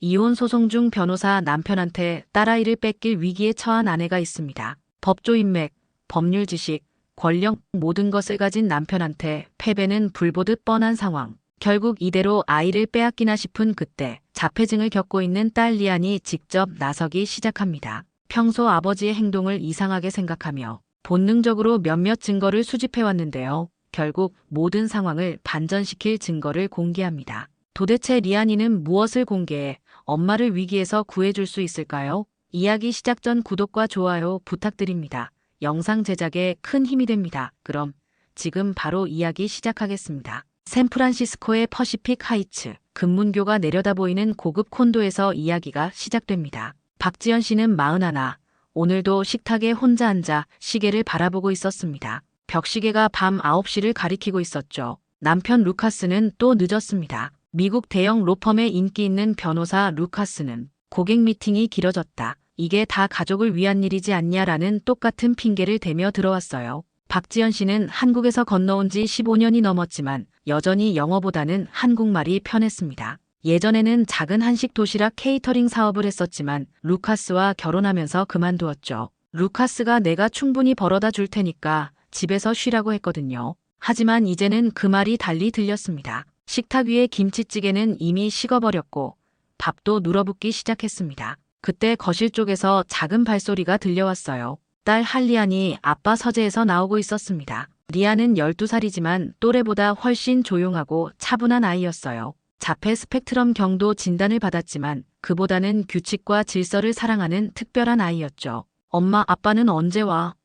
이혼 소송 중 변호사 남편한테 딸아이를 뺏길 위기에 처한 아내가 있습니다. 법조 인맥, 법률 지식, 권력 모든 것을 가진 남편한테 패배는 불보듯 뻔한 상황. 결국 이대로 아이를 빼앗기나 싶은 그때 자폐증을 겪고 있는 딸 리안이 직접 나서기 시작합니다. 평소 아버지의 행동을 이상하게 생각하며 본능적으로 몇몇 증거를 수집해왔는데요. 결국 모든 상황을 반전시킬 증거를 공개합니다. 도대체 리안이는 무엇을 공개해 엄마를 위기에서 구해줄 수 있을까요? 이야기 시작 전 구독과 좋아요 부탁드립니다. 영상 제작에 큰 힘이 됩니다. 그럼 지금 바로 이야기 시작하겠습니다. 샌프란시스코의 퍼시픽 하이츠, 금문교가 내려다 보이는 고급 콘도에서 이야기가 시작됩니다. 박지연 씨는 41, 오늘도 식탁에 혼자 앉아 시계를 바라보고 있었습니다. 벽시계가 밤 9시를 가리키고 있었죠. 남편 루카스는 또 늦었습니다. 미국 대형 로펌의 인기 있는 변호사 루카스는 고객 미팅이 길어졌다. 이게 다 가족을 위한 일이지 않냐라는 똑같은 핑계를 대며 들어왔어요. 박지연 씨는 한국에서 건너온 지 15년이 넘었지만 여전히 영어보다는 한국말이 편했습니다. 예전에는 작은 한식 도시락 케이터링 사업을 했었지만 루카스와 결혼하면서 그만두었죠. 루카스가 내가 충분히 벌어다 줄 테니까 집에서 쉬라고 했거든요. 하지만 이제는 그 말이 달리 들렸습니다. 식탁 위의 김치찌개는 이미 식어버렸고 밥도 눌어붙기 시작했습니다. 그때 거실 쪽에서 작은 발소리가 들려왔어요. 딸 할리안이 아빠 서재에서 나오고 있었습니다. 리안은 12살이지만 또래보다 훨씬 조용하고 차분한 아이였어요. 자폐 스펙트럼 경도 진단을 받았지만 그보다는 규칙과 질서를 사랑하는 특별한 아이였죠. 엄마, 아빠는 언제 와?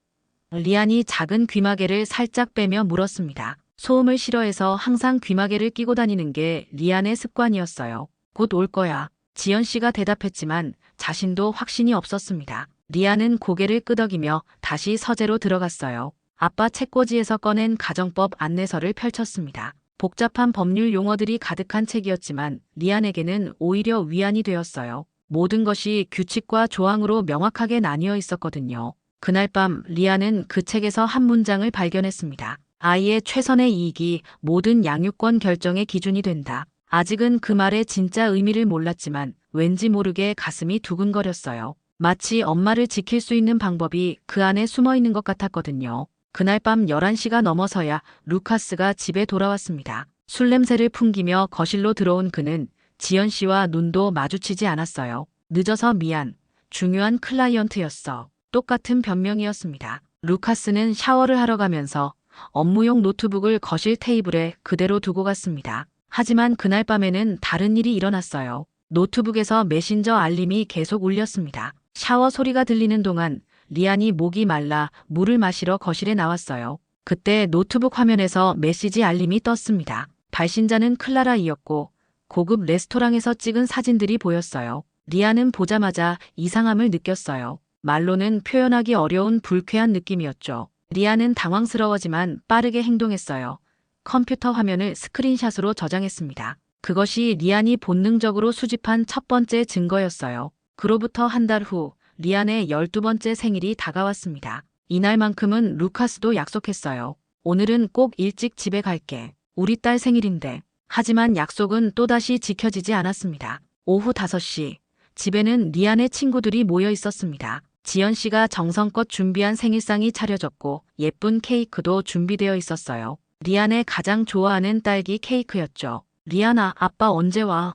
리안이 작은 귀마개를 살짝 빼며 물었습니다. 소음을 싫어해서 항상 귀마개를 끼고 다니는 게 리안의 습관이었어요. 곧 올 거야. 지연 씨가 대답했지만 자신도 확신이 없었습니다. 리안은 고개를 끄덕이며 다시 서재로 들어갔어요. 아빠 책꽂이에서 꺼낸 가정법 안내서를 펼쳤습니다. 복잡한 법률 용어들이 가득한 책이었지만 리안에게는 오히려 위안이 되었어요. 모든 것이 규칙과 조항으로 명확하게 나뉘어 있었거든요. 그날 밤 리안은 그 책에서 한 문장을 발견했습니다. 아이의 최선의 이익이 모든 양육권 결정의 기준이 된다. 아직은 그 말의 진짜 의미를 몰랐지만 왠지 모르게 가슴이 두근거렸어요. 마치 엄마를 지킬 수 있는 방법이 그 안에 숨어 있는 것 같았거든요. 그날 밤 11시가 넘어서야 루카스가 집에 돌아왔습니다. 술 냄새를 풍기며 거실로 들어온 그는 지연 씨와 눈도 마주치지 않았어요. 늦어서 미안. 중요한 클라이언트였어. 똑같은 변명이었습니다. 루카스는 샤워를 하러 가면서 업무용 노트북을 거실 테이블에 그대로 두고 갔습니다. 하지만 그날 밤에는 다른 일이 일어났어요. 노트북에서 메신저 알림이 계속 울렸습니다. 샤워 소리가 들리는 동안 리안이 목이 말라 물을 마시러 거실에 나왔어요. 그때 노트북 화면에서 메시지 알림이 떴습니다. 발신자는 클라라이었고 고급 레스토랑에서 찍은 사진들이 보였어요. 리안은 보자마자 이상함을 느꼈어요. 말로는 표현하기 어려운 불쾌한 느낌이었죠. 리안은 당황스러워지만 빠르게 행동했어요. 컴퓨터 화면을 스크린샷으로 저장했습니다. 그것이 리안이 본능적으로 수집한 첫 번째 증거였어요. 그로부터 한 달 후 리안의 12번째 생일이 다가왔습니다. 이날만큼은 루카스도 약속했어요. 오늘은 꼭 일찍 집에 갈게. 우리 딸 생일인데. 하지만 약속은 또다시 지켜지지 않았습니다. 오후 5시, 집에는 리안의 친구들이 모여 있었습니다. 지연 씨가 정성껏 준비한 생일상이 차려졌고 예쁜 케이크도 준비되어 있었어요. 리안의 가장 좋아하는 딸기 케이크였죠. 리안아, 아빠 언제 와?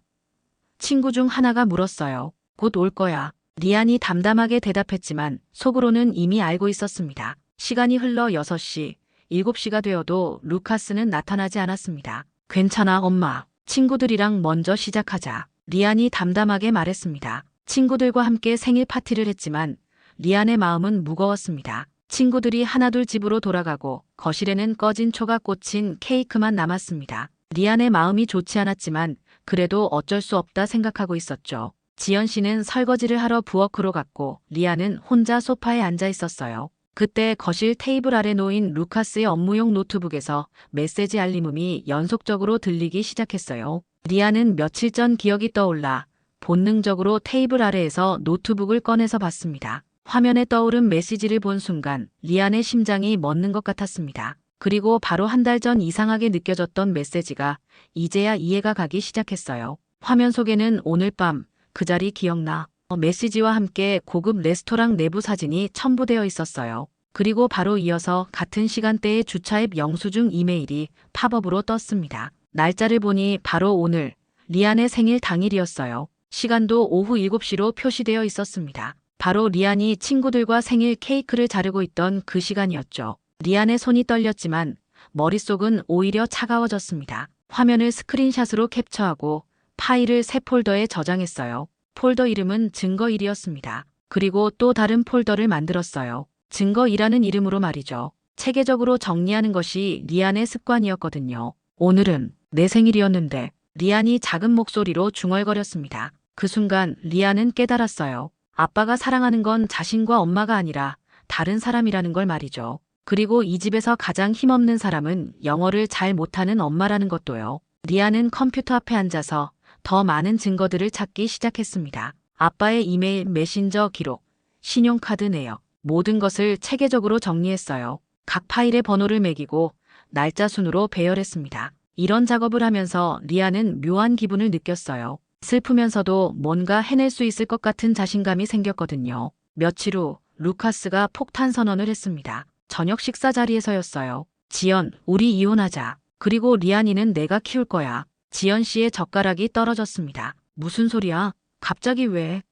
친구 중 하나가 물었어요. 곧 올 거야. 리안이 담담하게 대답했지만 속으로는 이미 알고 있었습니다. 시간이 흘러 6시, 7시가 되어도 루카스는 나타나지 않았습니다. 괜찮아, 엄마. 친구들이랑 먼저 시작하자. 리안이 담담하게 말했습니다. 친구들과 함께 생일 파티를 했지만 리안의 마음은 무거웠습니다. 친구들이 하나둘 집으로 돌아가고 거실에는 꺼진 초가 꽂힌 케이크만 남았습니다. 리안의 마음이 좋지 않았지만 그래도 어쩔 수 없다 생각하고 있었죠. 지연 씨는 설거지를 하러 부엌으로 갔고 리안은 혼자 소파에 앉아 있었어요. 그때 거실 테이블 아래 놓인 루카스의 업무용 노트북에서 메시지 알림음이 연속적으로 들리기 시작했어요. 리안은 며칠 전 기억이 떠올라 본능적으로 테이블 아래에서 노트북을 꺼내서 봤습니다. 화면에 떠오른 메시지를 본 순간 리안의 심장이 멎는 것 같았습니다. 그리고 바로 한 달 전 이상하게 느껴졌던 메시지가 이제야 이해가 가기 시작했어요. 화면 속에는 오늘 밤 그 자리 기억나. 메시지와 함께 고급 레스토랑 내부 사진이 첨부되어 있었어요. 그리고 바로 이어서 같은 시간대에 주차 앱 영수증 이메일이 팝업으로 떴습니다. 날짜를 보니 바로 오늘, 리안의 생일 당일이었어요. 시간도 오후 7시로 표시되어 있었습니다. 바로 리안이 친구들과 생일 케이크를 자르고 있던 그 시간이었죠. 리안의 손이 떨렸지만 머릿속은 오히려 차가워졌습니다. 화면을 스크린샷으로 캡처하고 파일을 새 폴더에 저장했어요. 폴더 이름은 증거1이었습니다. 그리고 또 다른 폴더를 만들었어요. 증거2라는 이름으로 말이죠. 체계적으로 정리하는 것이 리안의 습관이었거든요. 오늘은 내 생일이었는데 리안이 작은 목소리로 중얼거렸습니다. 그 순간 리안은 깨달았어요. 아빠가 사랑하는 건 자신과 엄마가 아니라 다른 사람이라는 걸 말이죠. 그리고 이 집에서 가장 힘없는 사람은 영어를 잘 못하는 엄마라는 것도요. 리안은 컴퓨터 앞에 앉아서 더 많은 증거들을 찾기 시작했습니다. 아빠의 이메일, 메신저 기록, 신용카드 내역, 모든 것을 체계적으로 정리했어요. 각 파일의 번호를 매기고 날짜 순으로 배열했습니다. 이런 작업을 하면서 리안은 묘한 기분을 느꼈어요. 슬프면서도 뭔가 해낼 수 있을 것 같은 자신감이 생겼거든요. 며칠 후 루카스가 폭탄 선언을 했습니다. 저녁 식사 자리에서였어요. 지연, 우리 이혼하자. 그리고 리안이는 내가 키울 거야. 지연 씨의 젓가락이 떨어졌습니다. 무슨 소리야? 갑자기 왜?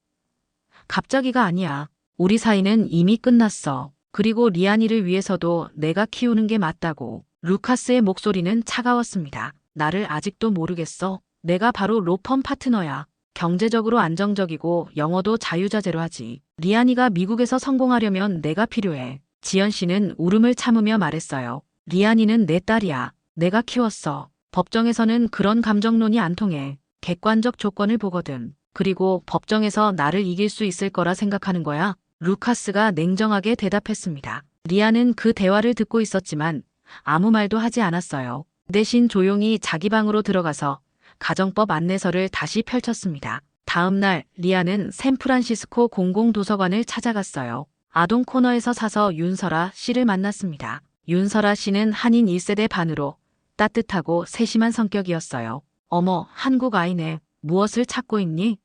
갑자기가 아니야. 우리 사이는 이미 끝났어. 그리고 리안이를 위해서도 내가 키우는 게 맞다고. 루카스의 목소리는 차가웠습니다. 나를 아직도 모르겠어. 내가 바로 로펌 파트너야. 경제적으로 안정적이고 영어도 자유자재로 하지. 리안이가 미국에서 성공하려면 내가 필요해. 지연 씨는 울음을 참으며 말했어요. 리안이는 내 딸이야. 내가 키웠어. 법정에서는 그런 감정론이 안 통해. 객관적 조건을 보거든. 그리고 법정에서 나를 이길 수 있을 거라 생각하는 거야? 루카스가 냉정하게 대답했습니다. 리안은 그 대화를 듣고 있었지만 아무 말도 하지 않았어요. 대신 조용히 자기 방으로 들어가서 가정법 안내서를 다시 펼쳤습니다. 다음 날 리안은 샌프란시스코 공공도서관을 찾아갔어요. 아동 코너에서 사서 윤설아 씨를 만났습니다. 윤설아 씨는 한인 1세대 반으로 따뜻하고 세심한 성격이었어요. 어머, 한국 아이네. 무엇을 찾고 있니?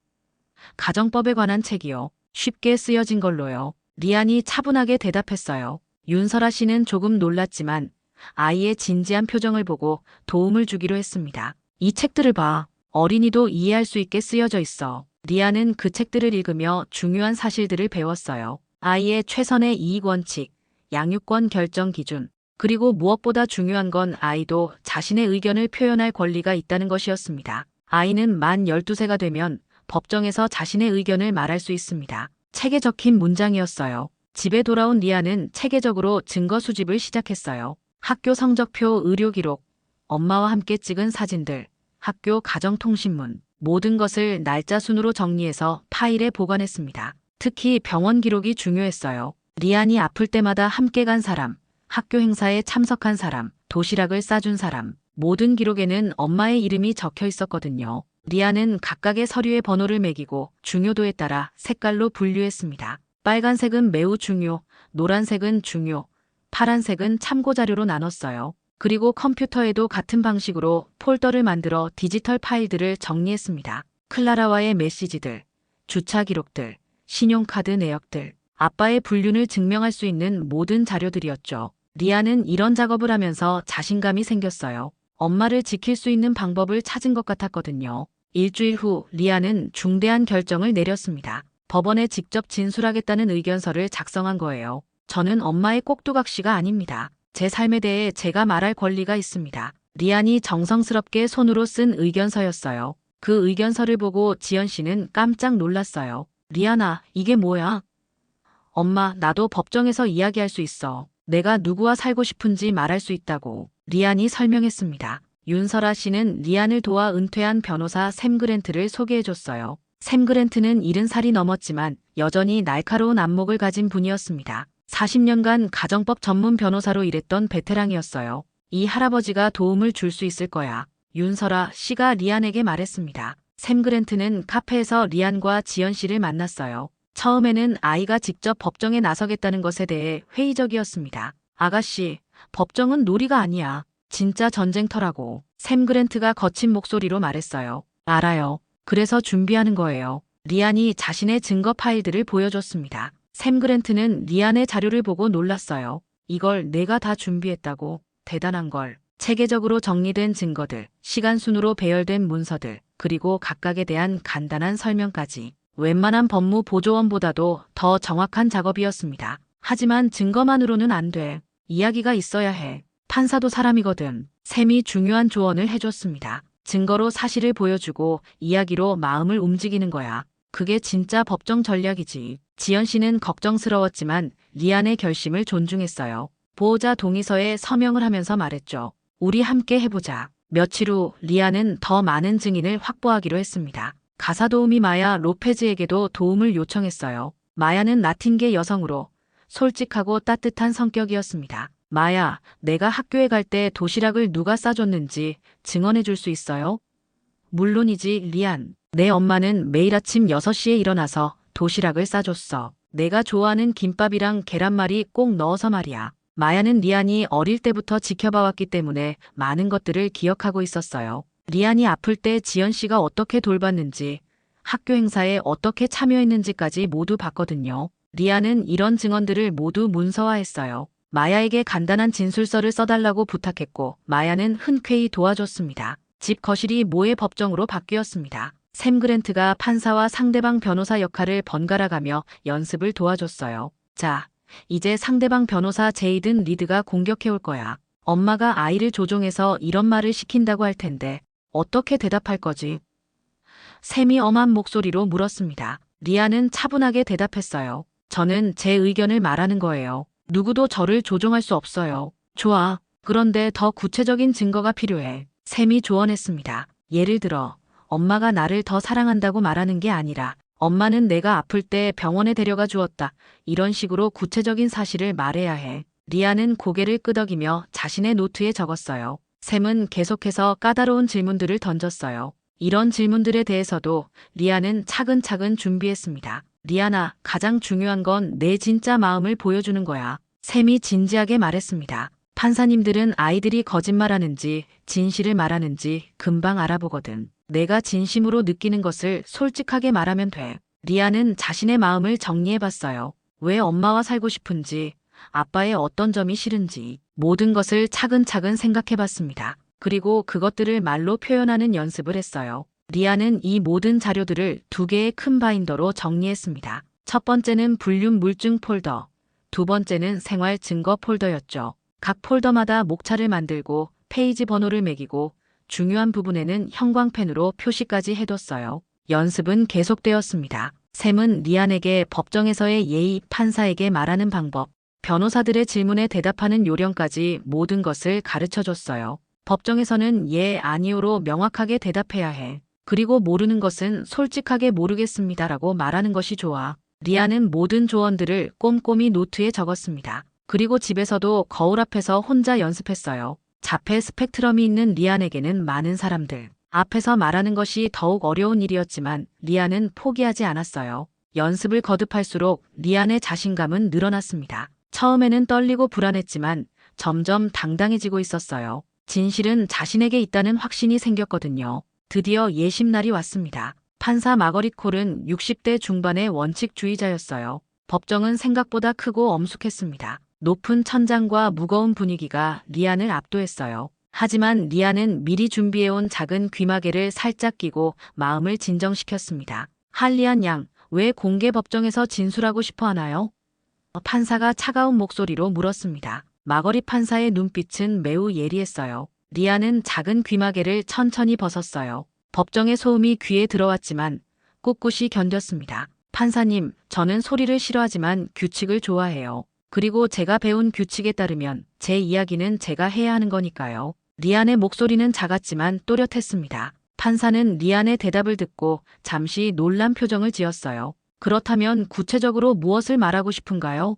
가정법에 관한 책이요. 쉽게 쓰여진 걸로요. 리안이 차분하게 대답했어요. 윤설아 씨는 조금 놀랐지만 아이의 진지한 표정을 보고 도움을 주기로 했습니다. 이 책들을 봐. 어린이도 이해할 수 있게 쓰여져 있어. 리안은 그 책들을 읽으며 중요한 사실들을 배웠어요. 아이의 최선의 이익 원칙, 양육권 결정 기준, 그리고 무엇보다 중요한 건 아이도 자신의 의견을 표현할 권리가 있다는 것이었습니다. 아이는 만 12세가 되면 법정에서 자신의 의견을 말할 수 있습니다. 책에 적힌 문장이었어요. 집에 돌아온 리안은 체계적으로 증거 수집을 시작했어요. 학교 성적표, 의료 기록, 엄마와 함께 찍은 사진들, 학교 가정통신문, 모든 것을 날짜 순으로 정리해서 파일에 보관했습니다. 특히 병원 기록이 중요했어요. 리안이 아플 때마다 함께 간 사람, 학교 행사에 참석한 사람, 도시락을 싸준 사람, 모든 기록에는 엄마의 이름이 적혀 있었거든요. 리안은 각각의 서류의 번호를 매기고 중요도에 따라 색깔로 분류했습니다. 빨간색은 매우 중요, 노란색은 중요, 파란색은 참고자료로 나눴어요. 그리고 컴퓨터에도 같은 방식으로 폴더를 만들어 디지털 파일들을 정리했습니다. 클라라와의 메시지들, 주차 기록들, 신용카드 내역들, 아빠의 불륜을 증명할 수 있는 모든 자료들이었죠. 리안은 이런 작업을 하면서 자신감이 생겼어요. 엄마를 지킬 수 있는 방법을 찾은 것 같았거든요. 일주일 후 리안은 중대한 결정을 내렸습니다. 법원에 직접 진술하겠다는 의견서를 작성한 거예요. 저는 엄마의 꼭두각시가 아닙니다. 제 삶에 대해 제가 말할 권리가 있습니다. 리안이 정성스럽게 손으로 쓴 의견서였어요. 그 의견서를 보고 지연 씨는 깜짝 놀랐어요. 리안아, 이게 뭐야? 엄마, 나도 법정에서 이야기할 수 있어. 내가 누구와 살고 싶은지 말할 수 있다고. 리안이 설명했습니다. 윤설아 씨는 리안을 도와 은퇴한 변호사 샘 그랜트를 소개해줬어요. 샘 그랜트는 70살이 넘었지만 여전히 날카로운 안목을 가진 분이었습니다. 40년간 가정법 전문 변호사로 일했던 베테랑이었어요. 이 할아버지가 도움을 줄 수 있을 거야. 윤설아 씨가 리안에게 말했습니다. 샘 그랜트는 카페에서 리안과 지연 씨를 만났어요. 처음에는 아이가 직접 법정에 나서겠다는 것에 대해 회의적이었습니다. 아가씨, 법정은 놀이가 아니야. 진짜 전쟁터라고. 샘 그랜트가 거친 목소리로 말했어요. 알아요. 그래서 준비하는 거예요. 리안이 자신의 증거 파일들을 보여줬습니다. 샘 그랜트는 리안의 자료를 보고 놀랐어요. 이걸 내가 다 준비했다고. 대단한 걸. 체계적으로 정리된 증거들, 시간 순으로 배열된 문서들, 그리고 각각에 대한 간단한 설명까지. 웬만한 법무 보조원보다도 더 정확한 작업이었습니다. 하지만 증거만으로는 안 돼. 이야기가 있어야 해. 판사도 사람이거든. 샘이 중요한 조언을 해줬습니다. 증거로 사실을 보여주고 이야기로 마음을 움직이는 거야. 그게 진짜 법정 전략이지. 지연 씨는 걱정스러웠지만 리안의 결심을 존중했어요. 보호자 동의서에 서명을 하면서 말했죠. 우리 함께 해보자. 며칠 후 리안은 더 많은 증인을 확보하기로 했습니다. 가사 도우미 마야 로페즈에게도 도움을 요청했어요. 마야는 라틴계 여성으로 솔직하고 따뜻한 성격이었습니다. 마야, 내가 학교에 갈 때 도시락을 누가 싸줬는지 증언해 줄 수 있어요? 물론이지, 리안. 내 엄마는 매일 아침 6시에 일어나서 도시락을 싸줬어. 내가 좋아하는 김밥이랑 계란말이 꼭 넣어서 말이야. 마야는 리안이 어릴 때부터 지켜봐왔기 때문에 많은 것들을 기억하고 있었어요. 리안이 아플 때 지연 씨가 어떻게 돌봤는지, 학교 행사에 어떻게 참여했는지까지 모두 봤거든요. 리안은 이런 증언들을 모두 문서화했어요. 마야에게 간단한 진술서를 써달라고 부탁했고 마야는 흔쾌히 도와줬습니다. 집 거실이 모의 법정으로 바뀌었습니다. 샘 그랜트가 판사와 상대방 변호사 역할을 번갈아가며 연습을 도와줬어요. 자, 이제 상대방 변호사 제이든 리드가 공격해올 거야. 엄마가 아이를 조종해서 이런 말을 시킨다고 할 텐데 어떻게 대답할 거지? 샘이 엄한 목소리로 물었습니다. 리안은 차분하게 대답했어요. 저는 제 의견을 말하는 거예요. 누구도 저를 조종할 수 없어요. 좋아. 그런데 더 구체적인 증거가 필요해. 샘이 조언했습니다. 예를 들어 엄마가 나를 더 사랑한다고 말하는 게 아니라 엄마는 내가 아플 때 병원에 데려가 주었다. 이런 식으로 구체적인 사실을 말해야 해. 리안은 고개를 끄덕이며 자신의 노트에 적었어요. 샘은 계속해서 까다로운 질문들을 던졌어요. 이런 질문들에 대해서도 리안은 차근차근 준비했습니다. 리안아, 가장 중요한 건 내 진짜 마음을 보여주는 거야. 샘이 진지하게 말했습니다. 판사님들은 아이들이 거짓말하는지 진실을 말하는지 금방 알아보거든. 내가 진심으로 느끼는 것을 솔직하게 말하면 돼. 리안은 자신의 마음을 정리해봤어요. 왜 엄마와 살고 싶은지, 아빠의 어떤 점이 싫은지 모든 것을 차근차근 생각해봤습니다. 그리고 그것들을 말로 표현하는 연습을 했어요. 리안은 이 모든 자료들을 2개의 큰 바인더로 정리했습니다. 첫 번째는 불륜 물증 폴더, 두 번째는 생활 증거 폴더였죠. 각 폴더마다 목차를 만들고 페이지 번호를 매기고 중요한 부분에는 형광펜으로 표시까지 해뒀어요. 연습은 계속되었습니다. 샘은 리안에게 법정에서의 예의, 판사에게 말하는 방법, 변호사들의 질문에 대답하는 요령까지 모든 것을 가르쳐줬어요. 법정에서는 예, 아니오로 명확하게 대답해야 해. 그리고 모르는 것은 솔직하게 모르겠습니다라고 말하는 것이 좋아. 리안은 모든 조언들을 꼼꼼히 노트에 적었습니다. 그리고 집에서도 거울 앞에서 혼자 연습했어요. 자폐 스펙트럼이 있는 리안에게는 많은 사람들 앞에서 말하는 것이 더욱 어려운 일이었지만 리안은 포기하지 않았어요. 연습을 거듭할수록 리안의 자신감은 늘어났습니다. 처음에는 떨리고 불안했지만 점점 당당해지고 있었어요. 진실은 자신에게 있다는 확신이 생겼거든요. 드디어 예심날이 왔습니다. 판사 마거릿 콜은 60대 중반의 원칙주의자였어요. 법정은 생각보다 크고 엄숙했습니다. 높은 천장과 무거운 분위기가 리안을 압도했어요. 하지만 리안은 미리 준비해온 작은 귀마개를 살짝 끼고 마음을 진정시켰습니다. 한리안 양, 왜 공개 법정에서 진술하고 싶어 하나요? 판사가 차가운 목소리로 물었습니다. 마거릿 판사의 눈빛은 매우 예리했어요. 리안은 작은 귀마개를 천천히 벗었어요. 법정의 소음이 귀에 들어왔지만 꿋꿋이 견뎠습니다. 판사님, 저는 소리를 싫어하지만 규칙을 좋아해요. 그리고 제가 배운 규칙에 따르면 제 이야기는 제가 해야 하는 거니까요. 리안의 목소리는 작았지만 또렷했습니다. 판사는 리안의 대답을 듣고 잠시 놀란 표정을 지었어요. 그렇다면 구체적으로 무엇을 말하고 싶은가요?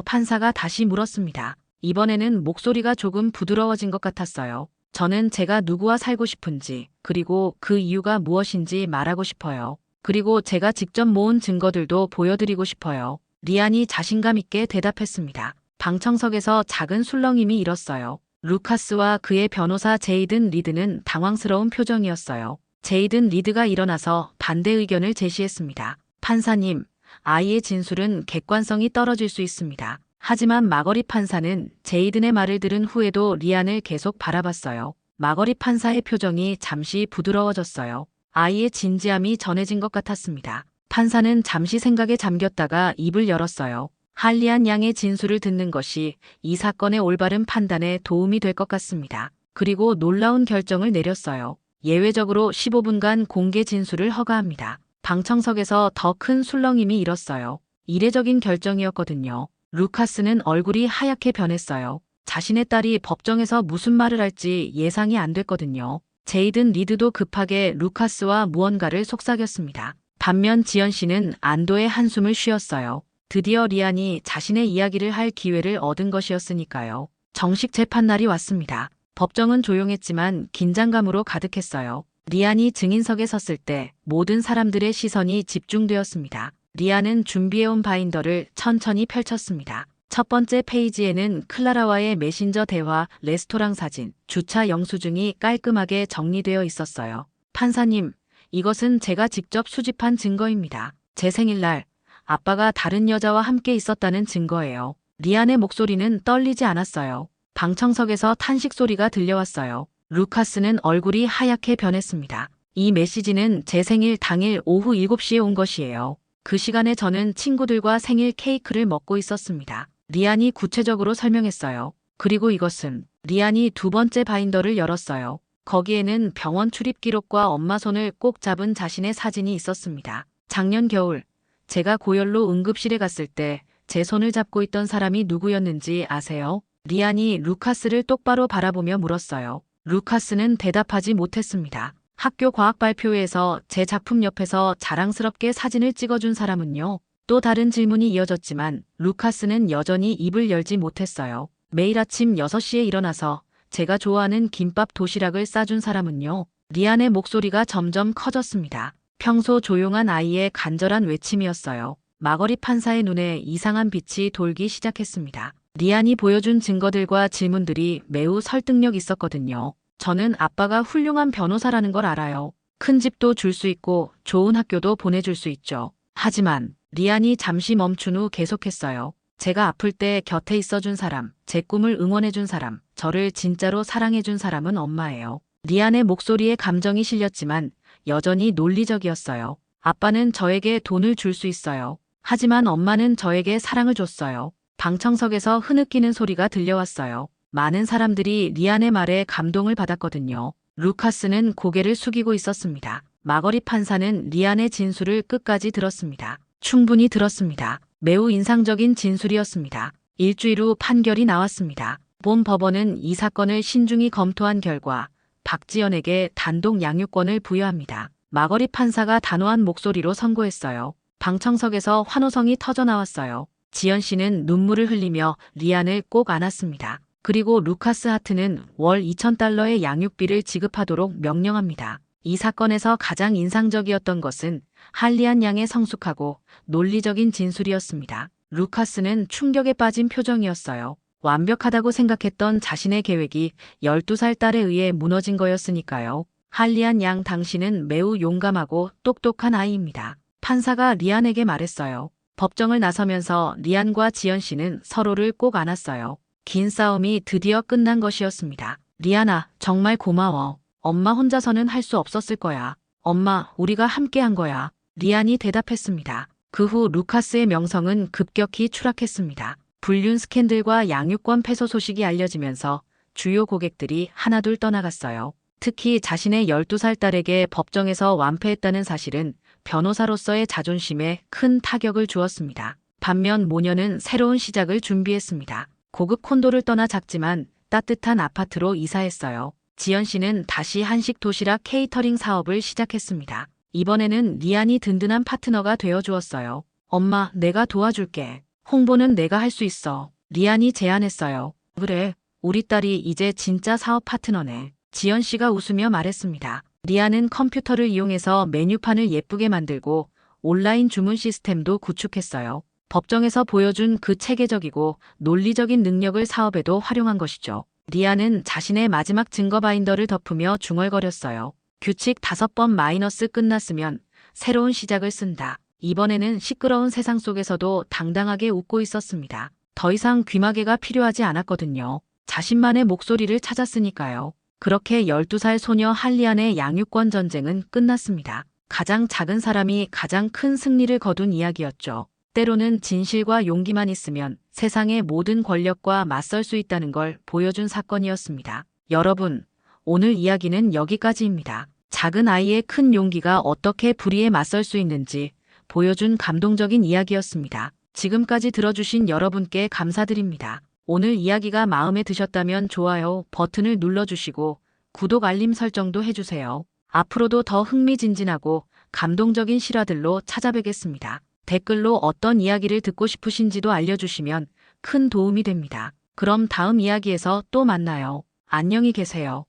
판사가 다시 물었습니다. 이번에는 목소리가 조금 부드러워진 것 같았어요. 저는 제가 누구와 살고 싶은지, 그리고 그 이유가 무엇인지 말하고 싶어요. 그리고 제가 직접 모은 증거들도 보여드리고 싶어요. 리안이 자신감 있게 대답했습니다. 방청석에서 작은 술렁임이 일었어요. 루카스와 그의 변호사 제이든 리드는 당황스러운 표정이었어요. 제이든 리드가 일어나서 반대 의견을 제시했습니다. 판사님, 아이의 진술은 객관성이 떨어질 수 있습니다. 하지만 마거리 판사는 제이든의 말을 들은 후에도 리안을 계속 바라봤어요. 마거리 판사의 표정이 잠시 부드러워졌어요. 아이의 진지함이 전해진 것 같았습니다. 판사는 잠시 생각에 잠겼다가 입을 열었어요. 할리안 양의 진술을 듣는 것이 이 사건의 올바른 판단에 도움이 될 것 같습니다. 그리고 놀라운 결정을 내렸어요. 예외적으로 15분간 공개 진술을 허가합니다. 방청석에서 더 큰 술렁임이 일었어요. 이례적인 결정이었거든요. 루카스는 얼굴이 하얗게 변했어요. 자신의 딸이 법정에서 무슨 말을 할지 예상이 안 됐거든요. 제이든 리드도 급하게 루카스와 무언가를 속삭였습니다. 반면 지연 씨는 안도의 한숨을 쉬었어요. 드디어 리안이 자신의 이야기를 할 기회를 얻은 것이었으니까요. 정식 재판날이 왔습니다. 법정은 조용했지만 긴장감으로 가득했어요. 리안이 증인석에 섰을 때 모든 사람들의 시선이 집중되었습니다. 리안은 준비해온 바인더를 천천히 펼쳤습니다. 첫 번째 페이지에는 클라라와의 메신저 대화, 레스토랑 사진, 주차 영수증이 깔끔하게 정리되어 있었어요. 판사님, 이것은 제가 직접 수집한 증거입니다. 제 생일날 아빠가 다른 여자와 함께 있었다는 증거예요. 리안의 목소리는 떨리지 않았어요. 방청석에서 탄식 소리가 들려왔어요. 루카스는 얼굴이 하얗게 변했습니다. 이 메시지는 제 생일 당일 오후 7시에 온 것이에요. 그 시간에 저는 친구들과 생일 케이크를 먹고 있었습니다. 리안이 구체적으로 설명했어요. 그리고 이것은 리안이 두 번째 바인더를 열었어요. 거기에는 병원 출입 기록과 엄마 손을 꼭 잡은 자신의 사진이 있었습니다. 작년 겨울 제가 고열로 응급실에 갔을 때 제 손을 잡고 있던 사람이 누구였는지 아세요? 리안이 루카스를 똑바로 바라보며 물었어요. 루카스는 대답하지 못했습니다. 학교 과학 발표회에서 제 작품 옆에서 자랑스럽게 사진을 찍어준 사람은요? 또 다른 질문이 이어졌지만 루카스는 여전히 입을 열지 못했어요. 매일 아침 6시에 일어나서 제가 좋아하는 김밥 도시락을 싸준 사람은요? 리안의 목소리가 점점 커졌습니다. 평소 조용한 아이의 간절한 외침이었어요. 마거리 판사의 눈에 이상한 빛이 돌기 시작했습니다. 리안이 보여준 증거들과 질문들이 매우 설득력 있었거든요. 저는 아빠가 훌륭한 변호사라는 걸 알아요. 큰 집도 줄 수 있고 좋은 학교도 보내줄 수 있죠. 하지만 리안이 잠시 멈춘 후 계속했어요. 제가 아플 때 곁에 있어준 사람, 제 꿈을 응원해준 사람, 저를 진짜로 사랑해준 사람은 엄마예요. 리안의 목소리에 감정이 실렸지만 여전히 논리적이었어요. 아빠는 저에게 돈을 줄 수 있어요. 하지만 엄마는 저에게 사랑을 줬어요. 방청석에서 흐느끼는 소리가 들려왔어요. 많은 사람들이 리안의 말에 감동을 받았거든요. 루카스는 고개를 숙이고 있었습니다. 마거리 판사는 리안의 진술을 끝까지 들었습니다. 충분히 들었습니다. 매우 인상적인 진술이었습니다. 일주일 후 판결이 나왔습니다. 본 법원은 이 사건을 신중히 검토한 결과 박지연에게 단독 양육권을 부여합니다. 마거리 판사가 단호한 목소리로 선고했어요. 방청석에서 환호성이 터져나왔어요. 지연 씨는 눈물을 흘리며 리안을 꼭 안았습니다. 그리고 루카스 하트는 월 2,000달러의 양육비를 지급하도록 명령합니다. 이 사건에서 가장 인상적이었던 것은 할리안 양의 성숙하고 논리적인 진술이었습니다. 루카스는 충격에 빠진 표정이었어요. 완벽하다고 생각했던 자신의 계획이 12살 딸에 의해 무너진 거였으니까요. 할리안 양 당신은 매우 용감하고 똑똑한 아이입니다. 판사가 리안에게 말했어요. 법정을 나서면서 리안과 지연 씨는 서로를 꼭 안았어요. 긴 싸움이 드디어 끝난 것이었습니다. 리안아, 정말 고마워. 엄마 혼자서는 할 수 없었을 거야. 엄마, 우리가 함께 한 거야. 리안이 대답했습니다. 그 후 루카스의 명성은 급격히 추락했습니다. 불륜 스캔들과 양육권 패소 소식이 알려지면서 주요 고객들이 하나둘 떠나갔어요. 특히 자신의 12살 딸에게 법정에서 완패했다는 사실은 변호사로서의 자존심에 큰 타격을 주었습니다. 반면 모녀는 새로운 시작을 준비했습니다. 고급 콘도를 떠나 작지만 따뜻한 아파트로 이사했어요. 지연 씨는 다시 한식 도시락 케이터링 사업을 시작했습니다. 이번에는 리안이 든든한 파트너가 되어주었어요. 엄마, 내가 도와줄게. 홍보는 내가 할 수 있어. 리안이 제안했어요. 그래, 우리 딸이 이제 진짜 사업 파트너네. 지연 씨가 웃으며 말했습니다. 리안은 컴퓨터를 이용해서 메뉴판을 예쁘게 만들고 온라인 주문 시스템도 구축했어요. 법정에서 보여준 그 체계적이고 논리적인 능력을 사업에도 활용한 것이죠. 리안은 자신의 마지막 증거 바인더를 덮으며 중얼거렸어요. 규칙 5번 마이너스 끝났으면 새로운 시작을 쓴다. 이번에는 시끄러운 세상 속에서도 당당하게 웃고 있었습니다. 더 이상 귀마개가 필요하지 않았거든요. 자신만의 목소리를 찾았으니까요. 그렇게 12살 소녀 할리안의 양육권 전쟁은 끝났습니다. 가장 작은 사람이 가장 큰 승리를 거둔 이야기였죠. 때로는 진실과 용기만 있으면 세상의 모든 권력과 맞설 수 있다는 걸 보여준 사건이었습니다. 여러분, 오늘 이야기는 여기까지입니다. 작은 아이의 큰 용기가 어떻게 불의에 맞설 수 있는지 보여준 감동적인 이야기였습니다. 지금까지 들어주신 여러분께 감사드립니다. 오늘 이야기가 마음에 드셨다면 좋아요 버튼을 눌러주시고 구독 알림 설정도 해주세요. 앞으로도 더 흥미진진하고 감동적인 실화들로 찾아뵙겠습니다. 댓글로 어떤 이야기를 듣고 싶으신지도 알려주시면 큰 도움이 됩니다. 그럼 다음 이야기에서 또 만나요. 안녕히 계세요.